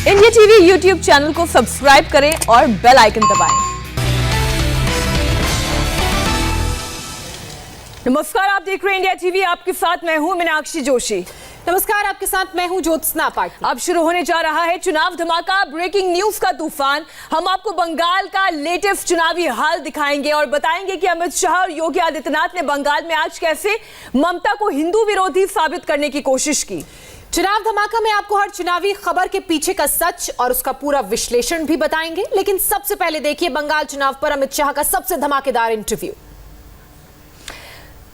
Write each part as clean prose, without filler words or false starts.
India TV YouTube channel को subscribe करें और बेल आइकन दबाएं। नमस्कार, आप देख रहे हैं इंडिया टीवी। आपके साथ मैं हूं मीनाक्षी जोशी। नमस्कार, आपके साथ मैं हूं ज्योत्सना पाटिल। अब शुरू होने जा रहा है चुनाव धमाका, ब्रेकिंग न्यूज का तूफान। हम आपको बंगाल का लेटेस्ट चुनावी हाल दिखाएंगे और बताएंगे कि अमित शाह और योगी आदित्यनाथ ने बंगाल में आज कैसे ममता को हिंदू विरोधी साबित करने की कोशिश की। चुनाव धमाका में आपको हर चुनावी खबर के पीछे का सच और उसका पूरा विश्लेषण भी बताएंगे, लेकिन सबसे पहले देखिए बंगाल चुनाव पर अमित शाह का सबसे धमाकेदार इंटरव्यू।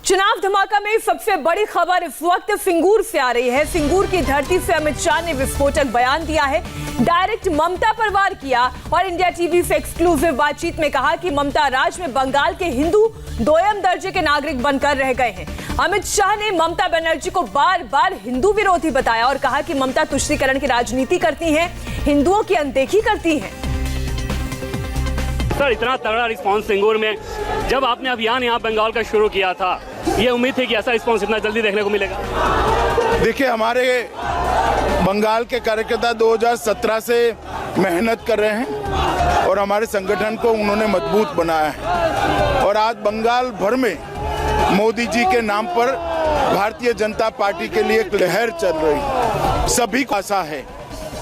चुनाव धमाका में सबसे बड़ी खबर इस वक्त सिंगूर से आ रही है। सिंगूर की धरती से अमित शाह ने विस्फोटक बयान दिया है, डायरेक्ट ममता पर वार किया और इंडिया टीवी से एक्सक्लूसिव बातचीत में कहा कि ममता राज में बंगाल के हिंदू दोयम दर्जे के नागरिक बनकर रह गए हैं। अमित शाह ने ममता बनर्जी को बार बार हिंदू विरोधी बताया और कहा कि ममता तुष्टीकरण की राजनीति करती हैं, हिंदुओं की अनदेखी करती हैं। सर, इतना तगड़ा रिस्पांस सिंगूर में, जब आपने अभियान यहाँ बंगाल का शुरू किया था, ये उम्मीद थी कि ऐसा रिस्पांस इतना जल्दी देखने को मिलेगा? देखिए, हमारे बंगाल के कार्यकर्ता 2017 से मेहनत कर रहे हैं और हमारे संगठन को उन्होंने मजबूत बनाया है और आज बंगाल भर में मोदी जी के नाम पर भारतीय जनता पार्टी के लिए एक लहर चल रही है। सभी को आशा है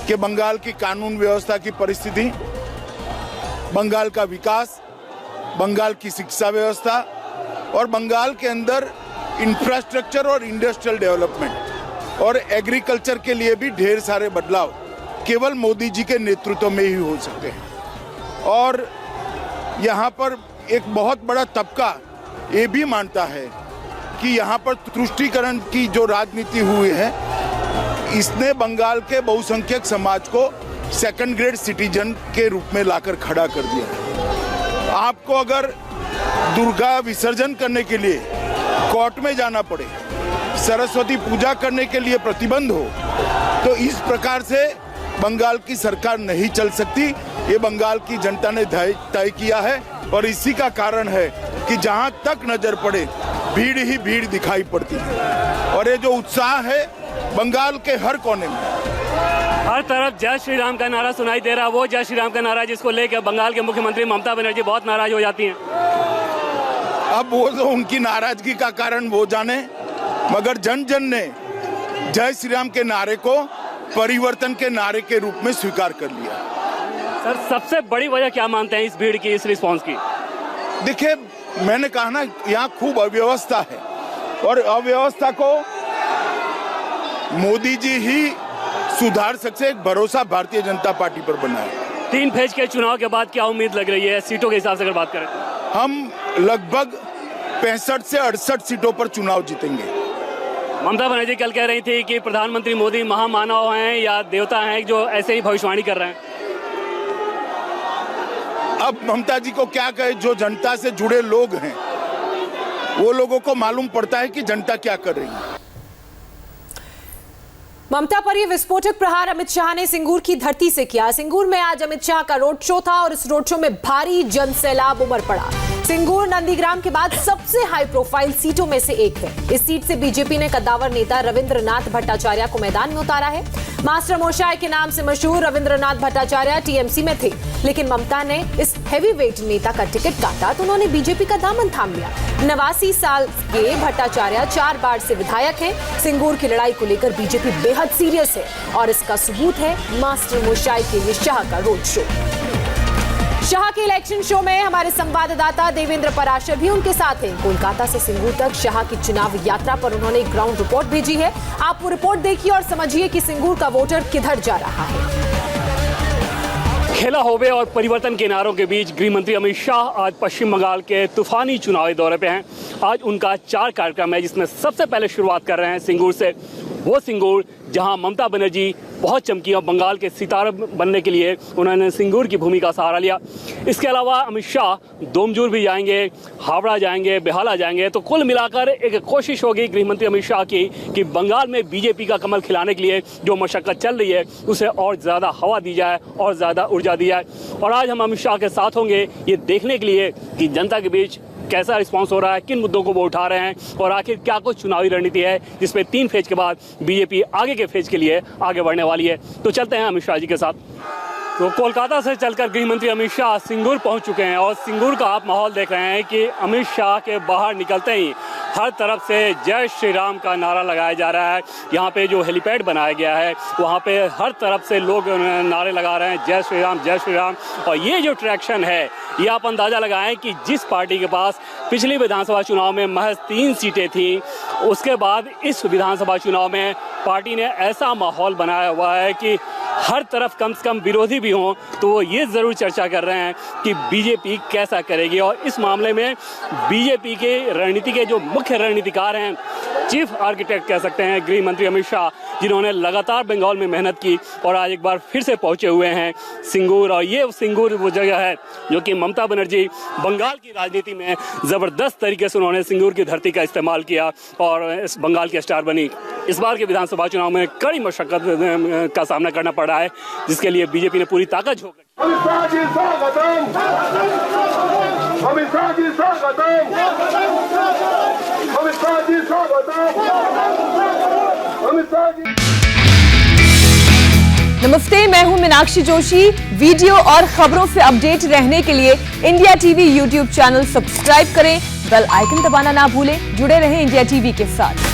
कि बंगाल की कानून व्यवस्था की परिस्थिति, बंगाल का विकास, बंगाल की शिक्षा व्यवस्था और बंगाल के अंदर इंफ्रास्ट्रक्चर और इंडस्ट्रियल डेवलपमेंट और एग्रीकल्चर के लिए भी ढेर सारे बदलाव केवल मोदी जी के नेतृत्व में ही हो सकते हैं। और यहाँ पर एक बहुत बड़ा तबका ये भी मानता है कि यहाँ पर तुष्टीकरण की जो राजनीति हुई है, इसने बंगाल के बहुसंख्यक समाज को सेकंड ग्रेड सिटीजन के रूप में लाकर खड़ा कर दिया है। आपको अगर दुर्गा विसर्जन करने के लिए कोर्ट में जाना पड़े, सरस्वती पूजा करने के लिए प्रतिबंध हो, तो इस प्रकार से बंगाल की सरकार नहीं चल सकती। ये बंगाल की जनता ने तय किया है और इसी का कारण है कि जहां तक नजर पड़े भीड़ ही भीड़ दिखाई पड़ती है और ये जो उत्साह है बंगाल के हर कोने में, हर तरफ जय श्री राम का नारा सुनाई दे रहा है। वो जय श्री राम का नारा जिसको लेकर बंगाल के मुख्यमंत्री ममता बनर्जी बहुत नाराज हो जाती हैं। अब वो तो उनकी नाराजगी का कारण वो जाने, मगर जन जन ने जय श्री राम के नारे को परिवर्तन के नारे के रूप में स्वीकार कर लिया। सर, सबसे बड़ी वजह क्या मानते हैं इस भीड़ की, इस रिस्पांस की? देखिए, मैंने कहा ना, यहाँ खूब अव्यवस्था है और अव्यवस्था को मोदी जी ही सुधार सकते। एक भरोसा भारतीय जनता पार्टी पर बना है। 3 फेज के चुनाव के बाद क्या उम्मीद लग रही है सीटों के हिसाब से अगर बात करें? हम लगभग 65 से 68 सीटों पर चुनाव जीतेंगे। ममता बनर्जी कल कह रही थी कि प्रधानमंत्री मोदी महामानव हैं या देवता हैं जो ऐसे ही भविष्यवाणी कर रहे हैं। अब ममता जी को क्या कहे, जो जनता से जुड़े लोग हैं वो लोगों को मालूम पड़ता है कि जनता क्या कर रही है। ममता पर यह विस्फोटक प्रहार अमित शाह ने सिंगूर की धरती से किया। सिंगूर में आज अमित शाह का रोड शो था और इस रोड शो में भारी जनसैलाब उमड़ पड़ा। सिंगूर नंदीग्राम के बाद सबसे हाई प्रोफाइल सीटों में से एक है। इस सीट से बीजेपी ने कद्दावर नेता रविंद्रनाथ भट्टाचार्य को मैदान में उतारा है। मास्टर मोशाय के नाम से मशहूर रविंद्रनाथ भट्टाचार्य टीएमसी में थे, लेकिन ममता ने इस हैवीवेट नेता का टिकट काटा तो उन्होंने बीजेपी का दामन थाम लिया। 89 साल के भट्टाचार्य 4 बार से विधायक हैं। सिंगूर की लड़ाई को लेकर बीजेपी बेहद सीरियस है और इसका सबूत है मास्टर मोशाय के लिए शाह का रोड शो। शाह के इलेक्शन शो में हमारे संवाददाता देवेंद्र पराशर भी उनके साथ हैं। कोलकाता से सिंगूर तक शाह की चुनाव यात्रा पर उन्होंने ग्राउंड रिपोर्ट भेजी है। आप वो रिपोर्ट देखिए और समझिए कि सिंगूर का वोटर किधर जा रहा है। खेला होवे और परिवर्तन के नारों के बीच गृह मंत्री अमित शाह आज पश्चिम बंगाल के तूफानी चुनावी दौरे पे हैं। आज उनका 4 कार्यक्रम है, जिसमें सबसे पहले शुरुआत कर रहे हैं सिंगूर से। वो सिंगूर जहां ममता बनर्जी बहुत चमकी और बंगाल के सितारे बनने के लिए उन्होंने सिंगूर की भूमि का सहारा लिया। इसके अलावा अमित शाह दोमजूर भी जाएंगे, हावड़ा जाएंगे, बेहाला जाएंगे। तो कुल मिलाकर एक कोशिश होगी गृहमंत्री अमित शाह की कि बंगाल में बीजेपी का कमल खिलाने के लिए जो मशक्कत चल रही है उसे और ज़्यादा हवा दी जाए और ज़्यादा ऊर्जा दी जाए। और आज हम अमित शाह के साथ होंगे ये देखने के लिए कि जनता के बीच कैसा रिस्पांस हो रहा है, किन मुद्दों को वो उठा रहे हैं और आखिर क्या कुछ चुनावी रणनीति है जिसमें 3 फेज के बाद बीजेपी आगे के फेज के लिए आगे बढ़ने वाली है। तो चलते हैं अमित शाह जी के साथ। तो कोलकाता से चलकर गृह मंत्री अमित शाह सिंगूर पहुंच चुके हैं और सिंगूर का आप माहौल देख रहे हैं कि अमित शाह के बाहर निकलते ही हर तरफ से जय श्री राम का नारा लगाया जा रहा है। यहाँ पे जो हेलीपैड बनाया गया है वहाँ पे हर तरफ से लोग नारे लगा रहे हैं जय श्री राम, जय श्री राम। और ये जो ट्रैक्शन है ये आप अंदाजा लगाएं कि जिस पार्टी के पास पिछले विधानसभा चुनाव में महज 3 सीटें थीं, उसके बाद इस विधानसभा चुनाव में पार्टी ने ऐसा माहौल बनाया हुआ है कि हर तरफ कम से कम विरोधी भी हों तो वो ये ज़रूर चर्चा कर रहे हैं कि बीजेपी कैसा करेगी। और इस मामले में बीजेपी के रणनीति के जो मुख्य रणनीतिकार हैं, चीफ आर्किटेक्ट कह सकते हैं गृह मंत्री अमित शाह, जिन्होंने लगातार बंगाल में मेहनत की और आज एक बार फिर से पहुंचे हुए हैं सिंगूर। और ये सिंगूर वो जगह है जो कि ममता बनर्जी बंगाल की राजनीति में ज़बरदस्त तरीके से उन्होंने सिंगूर की धरती का इस्तेमाल किया और इस बंगाल की स्टार बनी। इस बार के विधानसभा चुनाव में कड़ी मशक्कत का सामना करना पड़ा है, जिसके लिए बीजेपी ने पूरी ताकत झोंक रखी। नमस्ते, मैं हूं मीनाक्षी जोशी। वीडियो और खबरों से अपडेट रहने के लिए India TV YouTube channel subscribe करें, बेल आइकन दबाना ना भूलें। जुड़े रहें इंडिया टीवी के साथ।